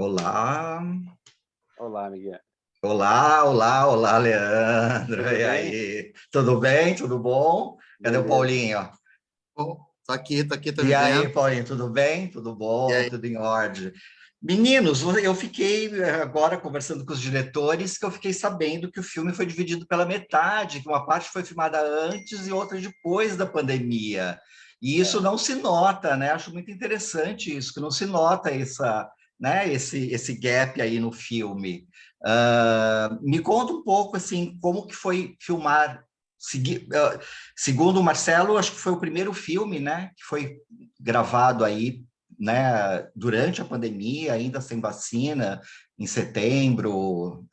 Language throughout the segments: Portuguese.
Olá, Olá, Miguel. olá, Leandro. Tudo E bem? aí? Tudo bem? Tudo bom? Cadê o Beleza. Paulinho? Bom, tô aqui, tá E me aí, vendo? Paulinho, tudo bem? Tudo E bom? aí? Tudo em ordem. Meninos, eu fiquei agora conversando com os diretores que eu fiquei sabendo que o filme foi dividido pela metade, que uma parte foi filmada antes e outra depois da pandemia. E isso É. não se nota, né? Acho muito interessante isso, que não se nota esse gap aí no filme. Me conta um pouco assim, como que foi filmar. Segundo o Marcelo, acho que foi o primeiro filme, né, que foi gravado aí, né, durante a pandemia, ainda sem vacina, em setembro.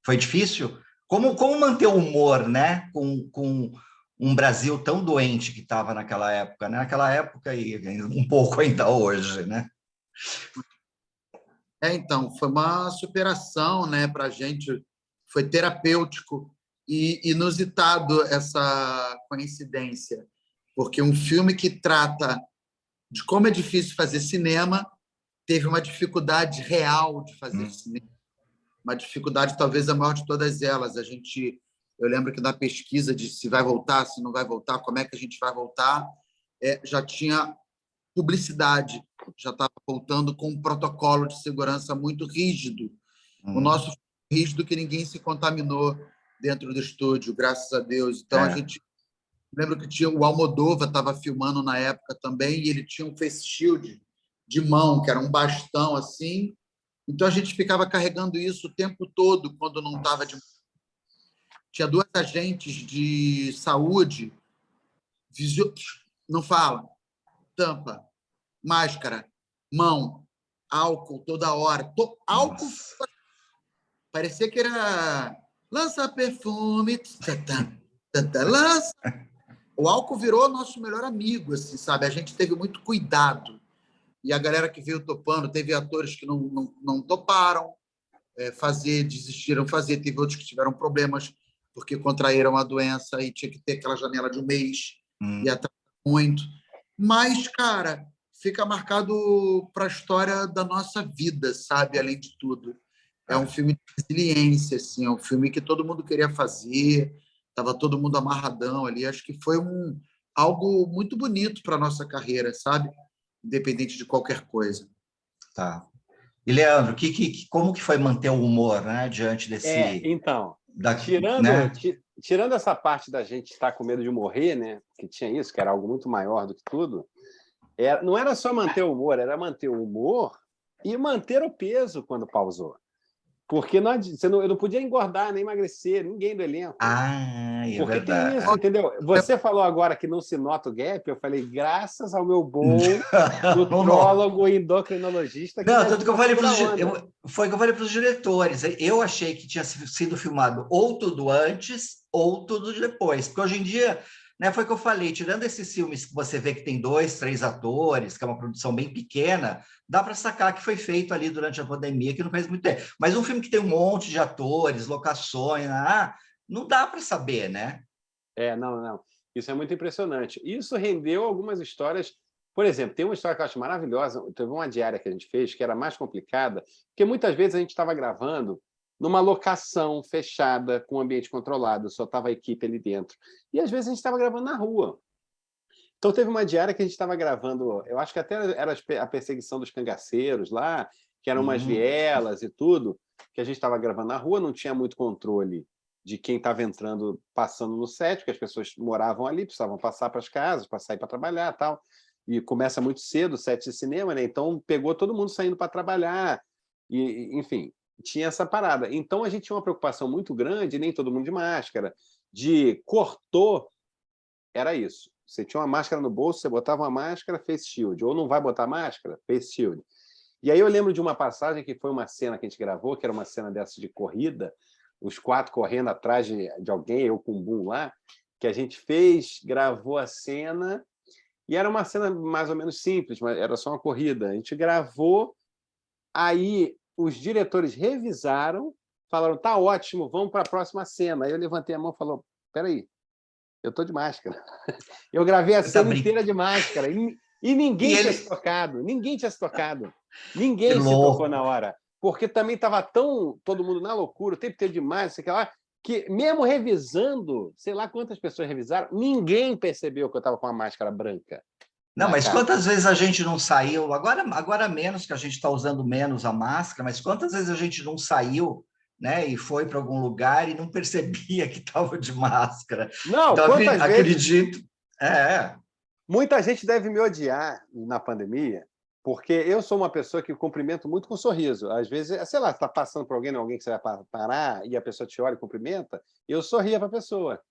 Foi difícil? Como manter o humor, né, com um Brasil tão doente que estava naquela época, né? Naquela época e um pouco ainda hoje, né? Então, foi uma superação, né, para a gente, foi terapêutico e inusitado essa coincidência, porque um filme que trata de como é difícil fazer cinema teve uma dificuldade real de fazer Hum. cinema, uma dificuldade talvez a maior de todas elas. Eu lembro que na pesquisa de se vai voltar, se não vai voltar, como é que a gente vai voltar, já tinha publicidade, já estava voltando com um protocolo de segurança muito rígido. O Hum. nosso rígido que ninguém se contaminou dentro do estúdio, graças a Deus. Então a É. gente lembra que tinha o Almodóvar estava filmando na época também e ele tinha um face shield de mão, que era um bastão assim. Então a gente ficava carregando isso o tempo todo quando não estava de. Nossa. Tinha duas agentes de saúde, não fala, tampa, máscara, mão, álcool toda hora. Álcool Nossa. parecia que era lança perfume, lança. O álcool virou nosso melhor amigo, assim, sabe? A gente teve muito cuidado. E a galera que veio topando, teve atores que não toparam fazer, desistiram de fazer, teve outros que tiveram problemas porque contraíram a doença e tinha que ter aquela janela de um mês e Hum. atrasar muito. Mas, cara, fica marcado para a história da nossa vida, sabe? Além de tudo. É um É. filme de resiliência, assim, é um filme que todo mundo queria fazer, estava todo mundo amarradão ali. Acho que foi algo muito bonito para a nossa carreira, sabe? Independente de qualquer coisa. Tá. E, Leandro, como que foi manter o humor, né, diante Então, tirando, né? ti- tirando essa parte da gente estar com medo de morrer, né? Que tinha isso, que era algo muito maior do que tudo, não era só manter o humor, era manter o humor e manter o peso quando pausou. Porque eu não podia engordar nem emagrecer, ninguém do elenco. Ah, é Porque tem isso, verdade. entendeu? Você falou agora que não se nota o gap, eu falei, graças ao meu bom Não, nutrólogo e endocrinologista que me não, tanto que eu ajuda a falei segurar a onda. foi o que eu falei para os diretores. Eu achei que tinha sido filmado ou tudo antes ou tudo depois. Porque hoje em dia, né, foi o que eu falei, tirando esses filmes que você vê que tem dois, três atores, que é uma produção bem pequena, dá para sacar que foi feito ali durante a pandemia, que não fez muito tempo. Mas um filme que tem um monte de atores, locações, não dá para saber, né? Não. Isso é muito impressionante. Isso rendeu algumas histórias. Por exemplo, tem uma história que eu acho maravilhosa. Teve uma diária que a gente fez que era mais complicada, porque muitas vezes a gente estava gravando numa locação fechada, com um ambiente controlado, só estava a equipe ali dentro. E às vezes a gente estava gravando na rua. Então teve uma diária que a gente estava gravando, eu acho que até era a perseguição dos cangaceiros lá, que eram umas Hum. vielas e tudo, que a gente estava gravando na rua, não tinha muito controle de quem estava entrando, passando no set, porque as pessoas moravam ali, precisavam passar para as casas, para sair para trabalhar e tal. E começa muito cedo o set de cinema, né? Então pegou todo mundo saindo para trabalhar. Enfim, tinha essa parada. Então a gente tinha uma preocupação muito grande, nem todo mundo de máscara, de cortou, era isso. Você tinha uma máscara no bolso, você botava uma máscara, face shield. Ou não vai botar máscara, face shield. E aí eu lembro de uma passagem que foi uma cena que a gente gravou, que era uma cena dessa de corrida, os quatro correndo atrás de alguém, eu com o Boom lá, que a gente fez, gravou a cena, e era uma cena mais ou menos simples, mas era só uma corrida. A gente gravou, aí os diretores revisaram, falaram, tá ótimo, vamos para a próxima cena. Aí eu levantei a mão e falei, peraí, eu estou de máscara. Eu gravei a Você tá cena inteira de máscara, e ninguém E tinha ele, se tocado, ninguém tinha se tocado. Ninguém Que se tocou louco. na hora, porque também estava todo mundo na loucura, o tempo inteiro demais, sei lá, que mesmo revisando, sei lá quantas pessoas revisaram, ninguém percebeu que eu estava com a máscara branca Não, na mas cara. quantas vezes a gente não saiu? Agora menos, que a gente está usando menos a máscara, mas quantas vezes a gente não saiu, né, e foi para algum lugar e não percebia que estava de máscara? Não, Então, quantas vezes... acredito. É. Muita gente deve me odiar na pandemia, porque eu sou uma pessoa que cumprimento muito com sorriso. Às vezes, sei lá, você está passando por alguém que você vai parar e a pessoa te olha e cumprimenta, eu sorria para a pessoa.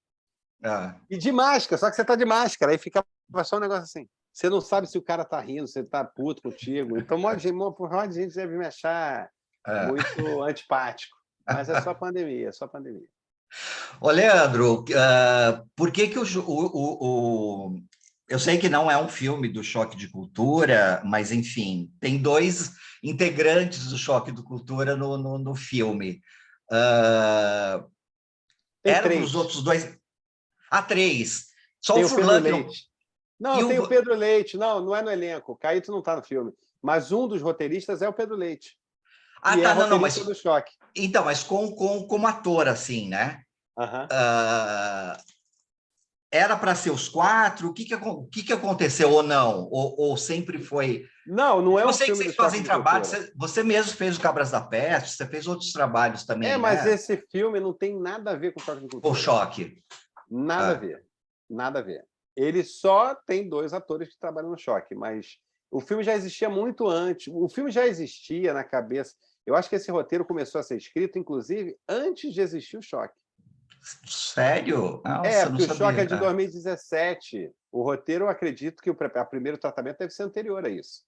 É. E de máscara, só que você está de máscara, aí fica só um negócio assim. Você não sabe se o cara está rindo, se ele está puto contigo. Então, um monte de gente deve me achar É. muito antipático. Mas é só pandemia, é só pandemia. Ô, Leandro, por que eu sei que não é um filme do Choque de Cultura, mas, enfim, tem dois integrantes do Choque de Cultura no filme. Tem Eram os três. outros dois... Ah, três. Só Tem o o Pedro Furlan que não... Leite. Não, E tem o o... Pedro Leite. Não, não é no elenco. O Caíto não está no filme. Mas um dos roteiristas é o Pedro Leite. Ah, E é tá, não, roteirista mas... do Choque. Então, mas como ator, assim, né? Uhum. Era para ser os quatro? O que aconteceu ou não? Ou sempre foi... Não é Eu um sei que filme do vocês Choque fazem de trabalho, Cultura. você mesmo fez o Cabras da Peste, você fez outros trabalhos também, Mas né? esse filme não tem nada a ver com Choque de O Cultura. Choque. Nada a ver. Nada a ver. Ele só tem dois atores que trabalham no Choque, mas o filme já existia muito antes. O filme já existia na cabeça. Eu acho que esse roteiro começou a ser escrito, inclusive, antes de existir o Choque. Sério? Nossa, eu não Porque o Choque é sabia. de 2017. O roteiro, eu acredito que o primeiro tratamento deve ser anterior a isso.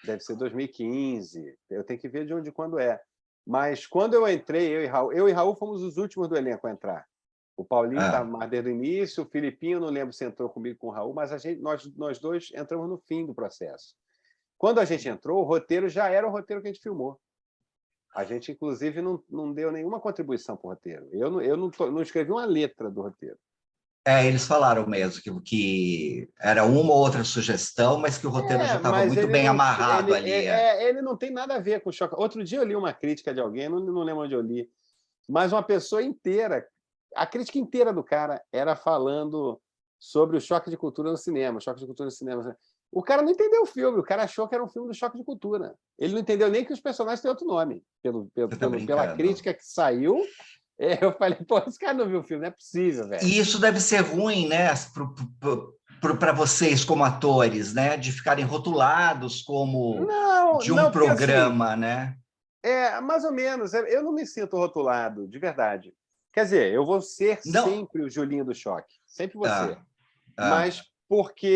Deve ser 2015. Eu tenho que ver de onde e quando é. Mas quando eu entrei, eu e Raul fomos os últimos do elenco a entrar. O Paulinho estava mais desde o início, o Filipinho, não lembro se entrou comigo com o Raul, mas nós dois entramos no fim do processo. Quando a gente entrou, o roteiro já era o roteiro que a gente filmou. A gente, inclusive, não deu nenhuma contribuição para o roteiro. Eu não escrevi uma letra do roteiro. Eles falaram mesmo que era uma ou outra sugestão, mas que o roteiro já estava Mas muito ele bem não, amarrado ali. ele não tem nada a ver com o Choque. Outro dia eu li uma crítica de alguém, não lembro onde eu li, mas uma pessoa inteira, a crítica inteira do cara era falando sobre o choque de cultura no cinema, choque de cultura no cinema. O cara não entendeu o filme, o cara achou que era um filme do choque de cultura. Ele não entendeu nem que os personagens têm outro nome. Você está Pela brincando. crítica que saiu, eu falei, pô, esse cara não viu o filme, não é possível, velho. E isso deve ser ruim, né, para vocês como atores, né, de ficarem rotulados como de um Porque assim, programa, né? mais ou menos. Eu não me sinto rotulado, de verdade. Quer dizer, eu vou ser Não. sempre o Julinho do Choque. Sempre vou ser. Ah. Mas porque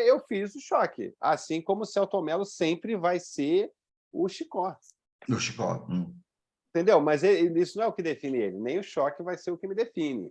eu fiz o Choque. Assim como o Celton Mello sempre vai ser o Chicó. No Chicó. Entendeu? Mas isso não é o que define ele. Nem o Choque vai ser o que me define.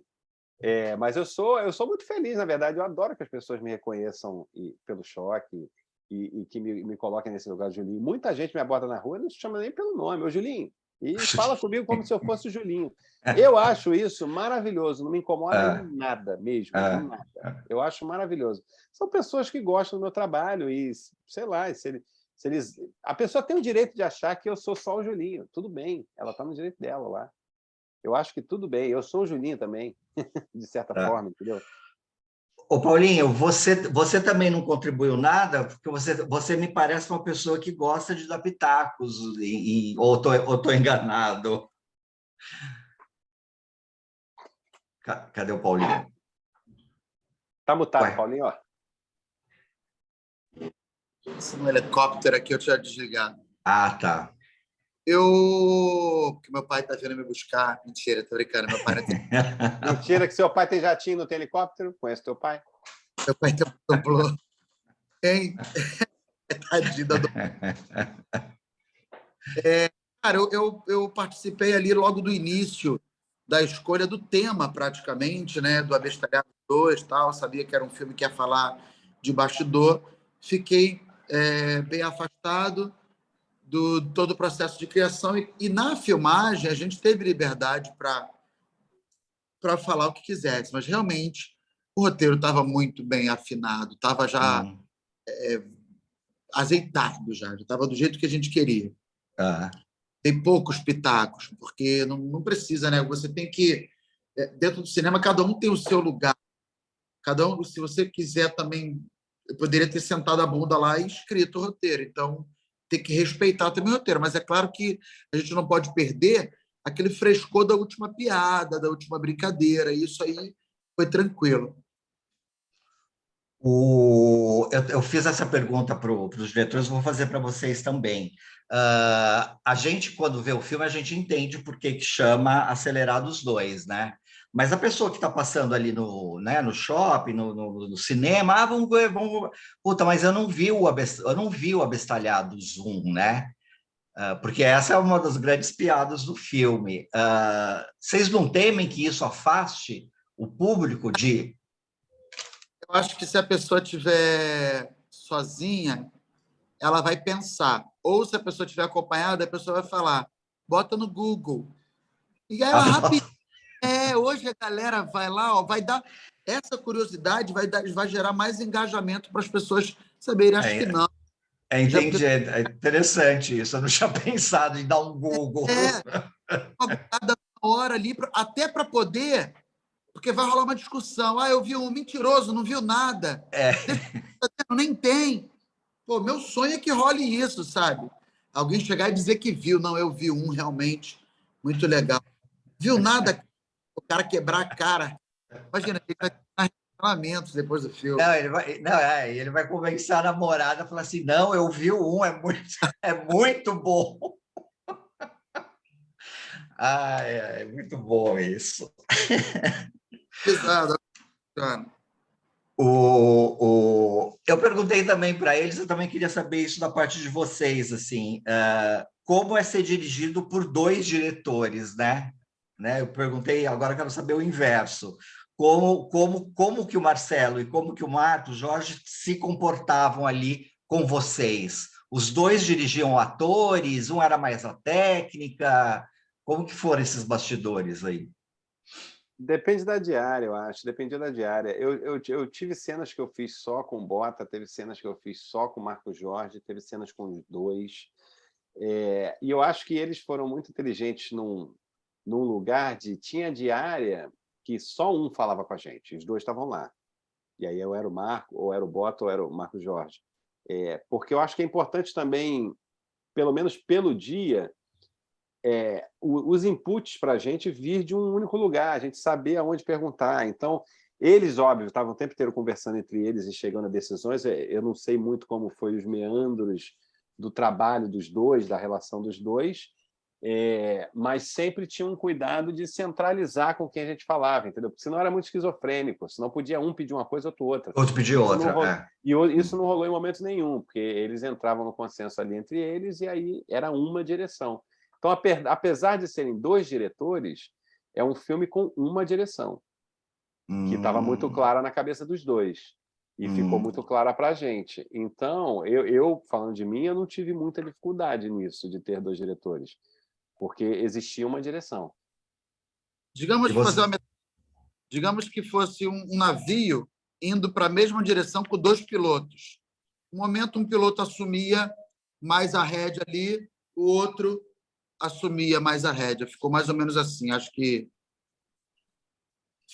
Mas eu sou muito feliz, na verdade. Eu adoro que as pessoas me reconheçam pelo Choque e que me coloquem nesse lugar de Julinho. Muita gente me aborda na rua e não se chama nem pelo nome, ô Julinho. E fala comigo como se eu fosse o Julinho. Eu acho isso maravilhoso, não me incomoda em nada mesmo, em nada. Eu acho maravilhoso. São pessoas que gostam do meu trabalho e, sei lá, se eles... A pessoa tem o direito de achar que eu sou só o Julinho. Tudo bem, ela está no direito dela lá. Eu acho que tudo bem. Eu sou o Julinho também, de certa forma, entendeu? Ô, Paulinho, você também não contribuiu nada, porque você me parece uma pessoa que gosta de dar pitacos, ou estou enganado? Cadê o Paulinho? Tá mutado, Ué. Paulinho, ó. Esse no helicóptero aqui, eu tinha desligado. Ah, tá. Porque meu pai tá vindo me buscar. Mentira, tô brincando. Meu pai não tem... Mentira que seu pai tem jatinho, não tem helicóptero. Conhece teu pai? Meu pai tem um duplo. Hein? Tadinho da Cara, eu participei ali logo do início da escolha do tema, praticamente, né? Do Abestalhado 2, tal. Sabia que era um filme que ia falar de bastidor. Fiquei bem afastado do todo o processo de criação. E na filmagem, a gente teve liberdade para falar o que quisesse, mas realmente o roteiro estava muito bem afinado, estava já azeitado já estava do jeito que a gente queria. Ah, Tem poucos pitacos, porque não precisa, né? Você tem que... Dentro do cinema, cada um tem o seu lugar. Cada um, se você quiser também... Eu poderia ter sentado a bunda lá e escrito o roteiro. Então, tem que respeitar também o roteiro. Mas é claro que a gente não pode perder aquele frescor da última piada, da última brincadeira. Isso aí foi tranquilo. eu fiz essa pergunta para os diretores, vou fazer para vocês também. A gente, quando vê o filme, a gente entende por que chama Acelerados 2, né? Mas a pessoa que está passando ali né, no shopping, no cinema, vamos ver, vamos... Puta, mas eu não vi eu não vi o Abestalhados 1, né? Porque essa é uma das grandes piadas do filme. Vocês não temem que isso afaste o público de... Eu acho que se a pessoa estiver sozinha, ela vai pensar. Ou se a pessoa estiver acompanhada, a pessoa vai falar, bota no Google. E aí ela rapidinho. Hoje a galera vai lá, ó, vai dar essa curiosidade, vai gerar mais engajamento para as pessoas saberem. Acho que não. Entendi, é interessante isso. Eu não tinha pensado em dar um Google. Uma guardada na hora ali, até para poder, porque vai rolar uma discussão. Eu vi um mentiroso, não viu nada. Nem tem. Pô, meu sonho é que role isso, sabe? Alguém chegar e dizer que viu. Não, eu vi um realmente muito legal. Viu nada, o cara quebrar a cara. Imagina, ele vai ter relacionamentos depois do filme. Ele vai convencer a namorada, falar assim, não, eu vi um, é muito bom. É muito bom isso. Pesado, cara. Eu perguntei também para eles, eu também queria saber isso da parte de vocês, assim, como é ser dirigido por dois diretores, né? Eu perguntei, agora quero saber o inverso. Como que o Marcelo e como que o Marcos Jorge se comportavam ali com vocês? Os dois dirigiam atores, um era mais a técnica, como que foram esses bastidores aí? Depende da diária, eu acho. Dependia da diária. Eu tive cenas que eu fiz só com o Bota, teve cenas que eu fiz só com o Marco Jorge, teve cenas com os dois. E eu acho que eles foram muito inteligentes num lugar de... Tinha diária que só um falava com a gente, os dois estavam lá. E aí eu era o Marco, ou era o Bota, ou era o Marco Jorge. Porque eu acho que é importante também, pelo menos pelo dia, os inputs para a gente vir de um único lugar, a gente saber aonde perguntar. Então, eles, óbvio, estavam o tempo inteiro conversando entre eles e chegando a decisões. Eu não sei muito como foi os meandros do trabalho dos dois, da relação dos dois, mas sempre tinha um cuidado de centralizar com quem a gente falava, entendeu? Porque senão era muito esquizofrênico, senão podia um pedir uma coisa, outro outra. Outro pedir outra, E isso não rolou em momento nenhum, porque eles entravam no consenso ali entre eles e aí era uma direção. Então, apesar de serem dois diretores, é um filme com uma direção, que estava muito clara na cabeça dos dois. E ficou muito clara para a gente. Então, eu, falando de mim, eu não tive muita dificuldade nisso, de ter dois diretores, porque existia uma direção. Digamos que fosse um navio indo para a mesma direção com dois pilotos. No momento, um piloto assumia mais a rédea ali, o outro assumia mais a rédea. Ficou mais ou menos assim. Acho que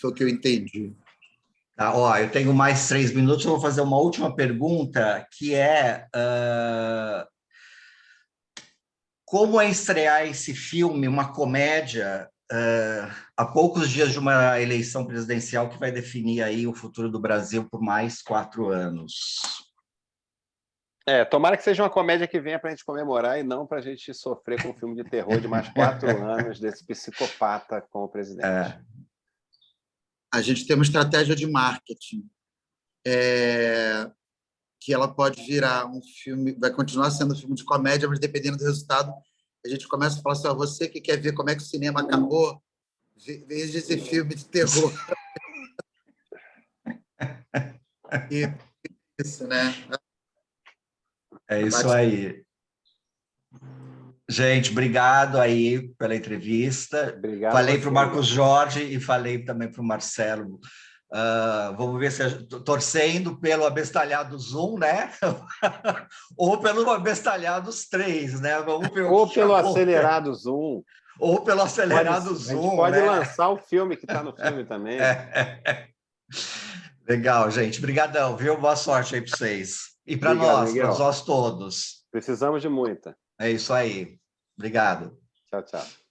foi o que eu entendi. Eu tenho mais 3 minutos, eu vou fazer uma última pergunta, que é como é estrear esse filme, uma comédia, a poucos dias de uma eleição presidencial que vai definir aí o futuro do Brasil por mais 4 anos? Tomara que seja uma comédia que venha para a gente comemorar e não para a gente sofrer com um filme de terror de mais 4 anos desse psicopata com o presidente. A gente tem uma estratégia de marketing que ela pode virar um filme, vai continuar sendo um filme de comédia, mas dependendo do resultado, a gente começa a falar assim, você que quer ver como é que o cinema acabou, veja esse filme de terror. E isso, né? É isso aí. Gente, obrigado aí pela entrevista. Obrigado. Falei para o Marcos Jorge e falei também para o Marcelo. Vamos ver se torcendo pelo Abestalhados 1, né? Ou pelo Abestalhados 3, né? Vamos ver Ou pelo Acelerados 1. Ou pelo Acelerados 1. A gente pode lançar o filme que está no filme também. Legal, gente. Obrigadão, viu? Boa sorte aí para vocês. E para Obrigado, para nós todos. Precisamos de muita. É isso aí. Obrigado. Tchau, tchau.